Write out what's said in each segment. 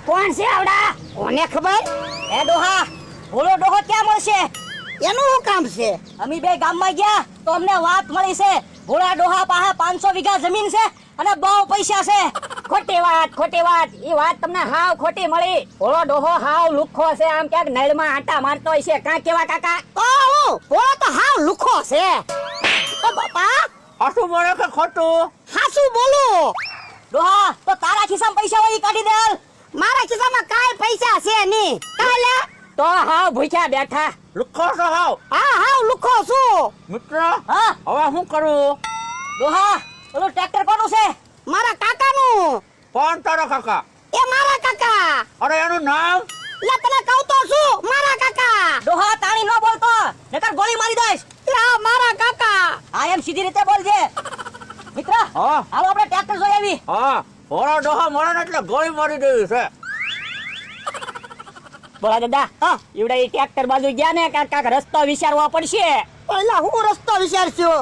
કોણ છે આવડા? કોને ખબર? એ ડોહા, ભોળો ડોહો ક્યાં મળશે? એનું શું કામ છે? અમે બે ગામમાં ગયા તો અમને વાત મળી છે ભોળા ડોહા પાસે 500 વીઘા જમીન છે અને બહુ પૈસા છે. ખોટી વાત. ઈ વાત તમને હાવ ખોટી મળી. ભોળો ડોહો હાવ લુખ્ખો છે, આમ ક્યાંક નળમાં આટા મારતો હોય છે. કાં કેવા કાકા? ભોળો તો હાવ લુખો છે. ઓ બાપા, હાસું બોલે કે ખોટું? હાસું બોલો. ડોહા, તો તારા ખિસ્સામાં પૈસા હોય ઈ કાઢી દે હાલ. મારા ખિસ્સામાં કાંઈ પૈસા છે નહીં. કાલે તો હાવ ભૂખ્યા બેઠા. લુખ્ખો છો હાવ? હા હાવ લુખો છું. મિત્ર, હા હવે શું કરું? ડોહા, ઓલું ટ્રેક્ટર કોનું છે? મારા કાકાનું. કોણ તારો કાકા? એ મારા કાકા. અરે એનું નામ? લે તને કહું તો છું, મારા કાકા. ડોહા, તાણી ન બોલતો નકર ગોળી મારી દઈશ. લે આ મારા કાકા. આ એમ સીધી રીતે બોલજે. મિત્ર, હા. હાલો આપણે ટ્રેક્ટર જોઈ આવી. હા, ભોળો ડોહા મળે ને એટલે ગોળી મારી દેવી છે. બોલા દાદા, ઈવડે ઈ ટ્રેક્ટર બાજુ ગયા ને કાંક રસ્તો વિચારવો પડશે. પહેલા હું રસ્તો વિચારશું.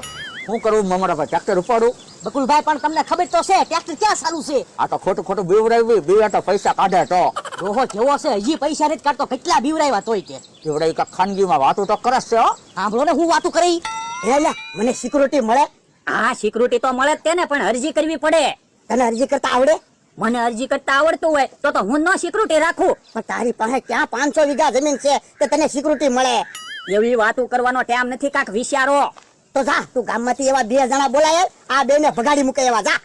શું કરવું મારા ભાઈ? ટ્રેક્ટર ઉપાડું? બકુલભાઈ, પણ તમને ખબર તો છે ટ્રેક્ટર ક્યાં ચાલુ છે? આ તો ખોટું બીવરાવી, બીવે તો પૈસા કાઢે તો. ડોહો કેવો છે, હજી પૈસા નથી કાઢતો, કેટલા બીવરાવ્યા તોય કે. એવડે કાંઈક ખાનગીમાં વાતું તો કરે છે હો. સાંભળો ને, હું વાતું કરી. લે મને સિક્યુરિટી મળે. હા, સિક્યુરિટી તો મળે જ તેને, પણ અરજી કરવી પડે. તને અરજી કરતા આવડે? મને અરજી કરતા આવડતું હોય તો હું ન સિક્યુરિટી રાખું. પણ તારી પાસે ક્યાં 500 વીઘા જમીન છે કે તને સિક્યુરિટી મળે? એવી વાતું કરવાનો ટાઈમ નથી, કાંક વિચારો. તો જા, તું ગામમાંથી એવા 2 જણા બોલાય, આ 2 ને ભગાડી મૂકે એવા જા.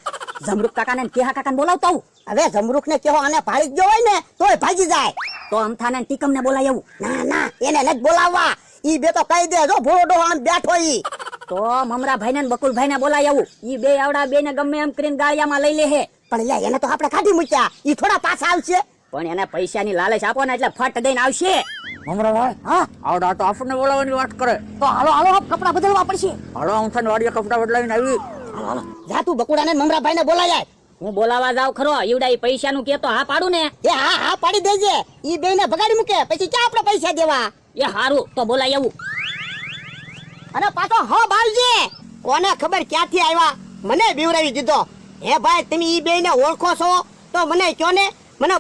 જમરૂક કાકાને ને કેહા કાકાને બોલાવતા હું. હવે જમરૂખ ને કેવો અને ભાળી જ ગયો હોય ને તોય ભાગી જાય. તો અમથાને ને ટીકમ ને બોલાય એવું. ના એને નથી બોલાવવા. ઈ બે તો કહી દે, જો ભોળો ડોહો આમ બેઠો ઈ. તો મમરા ભાઈ ને બકુલભાઈ ને બોલાય એવું. ઈ બે આવડા બે ને ગમે એમ કરીને ગાળિયામાં લઈ લે હે. પણ લે એને તો આપણે કાઢી મૂક્યા, ઈ થોડા પાછા આવશે. પણ એને પૈસાની લાલચ આપો ને એટલે ફટ દઈને આવશે. મમરાભાઈ, હા, આવડા તો આપણને બોલાવવાની વાત કરે. તો હાલો કપડા બદલવા પડશે. હાલો, હું તને વાડીએ કપડા બદલાવીને આવી. હાલો જા, તું બકુડાને મમરાભાઈ ને બોલાય. હું બોલાવા જાવ ખરો, ઈવડા ઈ પૈસાનું કે તો હા પાડું ને. એ હા પાડી દેજે. ઈ બે ને ભગાડી મૂકે પછી ક્યાં આપણે પૈસા દેવા? એ હારું, તો બોલાય એવું. અને પાછો હો બાલજે. કોને ખબર ક્યાંથી આવ્યા, મને બીવરાવી દીધો. હે ભાઈ, તમે ઈ બે ને ઓળખો છો તો મને કયો ને. મને